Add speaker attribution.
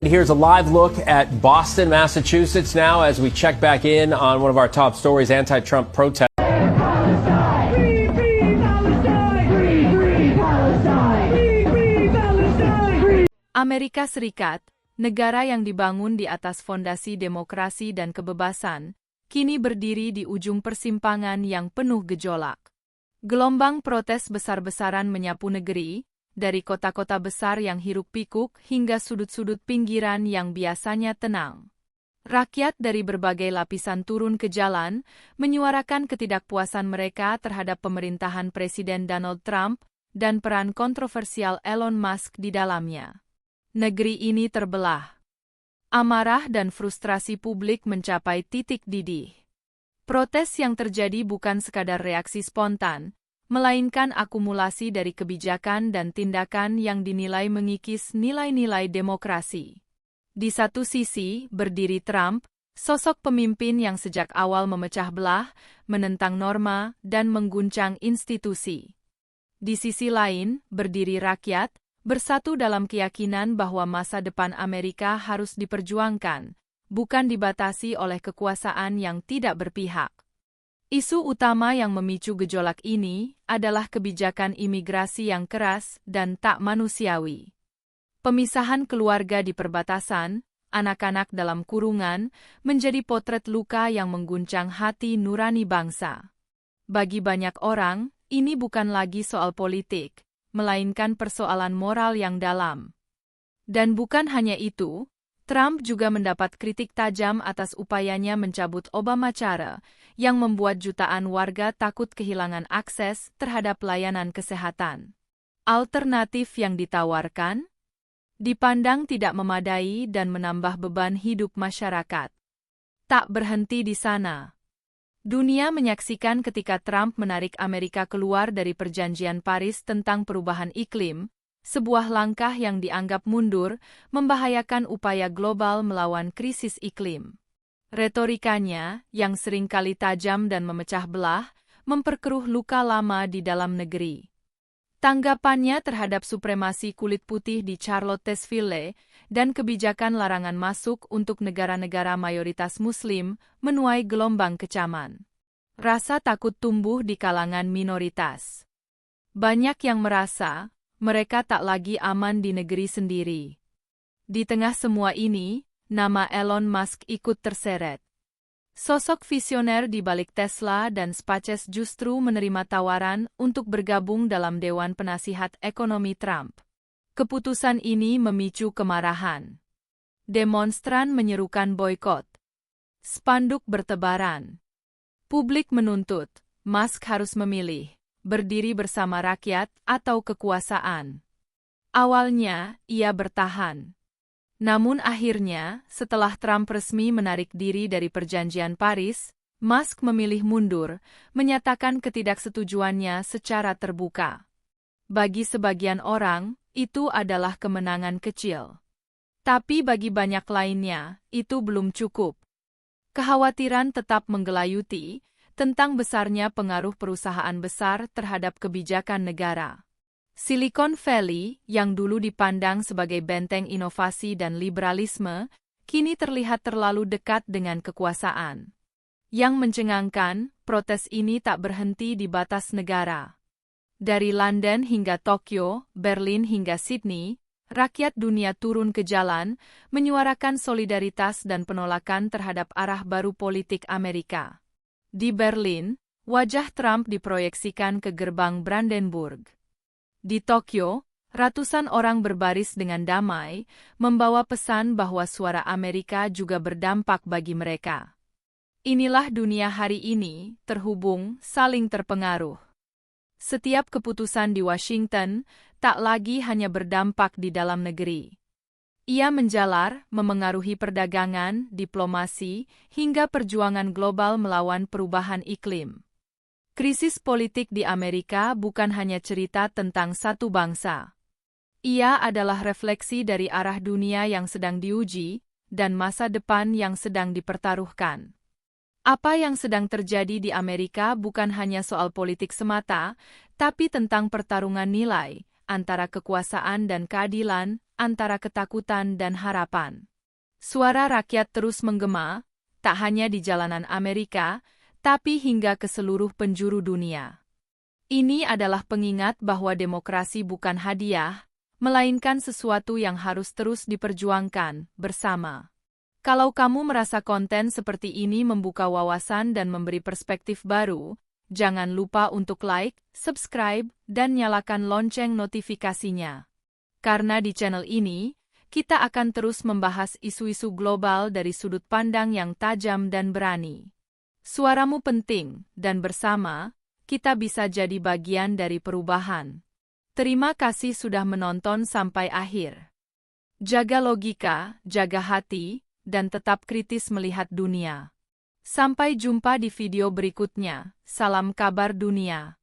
Speaker 1: Here's a live look at Boston, Massachusetts now as we check back in on one of our top stories, anti-Trump protests.
Speaker 2: Amerika Serikat, negara yang dibangun di atas fondasi demokrasi dan kebebasan, kini berdiri di ujung persimpangan yang penuh gejolak. Gelombang protes besar-besaran menyapu negeri, dari kota-kota besar yang hiruk-pikuk hingga sudut-sudut pinggiran yang biasanya tenang. Rakyat dari berbagai lapisan turun ke jalan, menyuarakan ketidakpuasan mereka terhadap pemerintahan Presiden Donald Trump dan peran kontroversial Elon Musk di dalamnya. Negeri ini terbelah. Amarah dan frustrasi publik mencapai titik didih. Protes yang terjadi bukan sekadar reaksi spontan, melainkan akumulasi dari kebijakan dan tindakan yang dinilai mengikis nilai-nilai demokrasi. Di satu sisi, berdiri Trump, sosok pemimpin yang sejak awal memecah belah, menentang norma, dan mengguncang institusi. Di sisi lain, berdiri rakyat, bersatu dalam keyakinan bahwa masa depan Amerika harus diperjuangkan, bukan dibatasi oleh kekuasaan yang tidak berpihak. Isu utama yang memicu gejolak ini adalah kebijakan imigrasi yang keras dan tak manusiawi. Pemisahan keluarga di perbatasan, anak-anak dalam kurungan, menjadi potret luka yang mengguncang hati nurani bangsa. Bagi banyak orang, ini bukan lagi soal politik, melainkan persoalan moral yang dalam. Dan bukan hanya itu, Trump juga mendapat kritik tajam atas upayanya mencabut Obamacare, yang membuat jutaan warga takut kehilangan akses terhadap layanan kesehatan. Alternatif yang ditawarkan dipandang tidak memadai dan menambah beban hidup masyarakat. Tak berhenti di sana. Dunia menyaksikan ketika Trump menarik Amerika keluar dari Perjanjian Paris tentang perubahan iklim, sebuah langkah yang dianggap mundur, membahayakan upaya global melawan krisis iklim. Retorikanya, yang seringkali tajam dan memecah belah, memperkeruh luka lama di dalam negeri. Tanggapannya terhadap supremasi kulit putih di Charlottesville dan kebijakan larangan masuk untuk negara-negara mayoritas Muslim menuai gelombang kecaman. Rasa takut tumbuh di kalangan minoritas. Banyak yang merasa mereka tak lagi aman di negeri sendiri. Di tengah semua ini, nama Elon Musk ikut terseret. Sosok visioner di balik Tesla dan SpaceX justru menerima tawaran untuk bergabung dalam Dewan Penasihat Ekonomi Trump. Keputusan ini memicu kemarahan. Demonstran menyerukan boikot. Spanduk bertebaran. Publik menuntut, Musk harus memilih, berdiri bersama rakyat atau kekuasaan. Awalnya, ia bertahan. Namun akhirnya, setelah Trump resmi menarik diri dari Perjanjian Paris, Musk memilih mundur, menyatakan ketidaksetujuannya secara terbuka. Bagi sebagian orang, itu adalah kemenangan kecil. Tapi bagi banyak lainnya, itu belum cukup. Kekhawatiran tetap menggelayuti tentang besarnya pengaruh perusahaan besar terhadap kebijakan negara. Silicon Valley, yang dulu dipandang sebagai benteng inovasi dan liberalisme, kini terlihat terlalu dekat dengan kekuasaan. Yang mencengangkan, protes ini tak berhenti di batas negara. Dari London hingga Tokyo, Berlin hingga Sydney, rakyat dunia turun ke jalan, menyuarakan solidaritas dan penolakan terhadap arah baru politik Amerika. Di Berlin, wajah Trump diproyeksikan ke gerbang Brandenburg. Di Tokyo, ratusan orang berbaris dengan damai, membawa pesan bahwa suara Amerika juga berdampak bagi mereka. Inilah dunia hari ini, terhubung, saling terpengaruh. Setiap keputusan di Washington tak lagi hanya berdampak di dalam negeri. Ia menjalar, memengaruhi perdagangan, diplomasi, hingga perjuangan global melawan perubahan iklim. Krisis politik di Amerika bukan hanya cerita tentang satu bangsa. Ia adalah refleksi dari arah dunia yang sedang diuji dan masa depan yang sedang dipertaruhkan. Apa yang sedang terjadi di Amerika bukan hanya soal politik semata, tapi tentang pertarungan nilai antara kekuasaan dan keadilan, antara ketakutan dan harapan. Suara rakyat terus menggema, tak hanya di jalanan Amerika, tapi hingga ke seluruh penjuru dunia. Ini adalah pengingat bahwa demokrasi bukan hadiah, melainkan sesuatu yang harus terus diperjuangkan bersama. Kalau kamu merasa konten seperti ini membuka wawasan dan memberi perspektif baru, jangan lupa untuk like, subscribe, dan nyalakan lonceng notifikasinya. Karena di channel ini, kita akan terus membahas isu-isu global dari sudut pandang yang tajam dan berani. Suaramu penting, dan bersama, kita bisa jadi bagian dari perubahan. Terima kasih sudah menonton sampai akhir. Jaga logika, jaga hati, dan tetap kritis melihat dunia. Sampai jumpa di video berikutnya. Salam kabar dunia.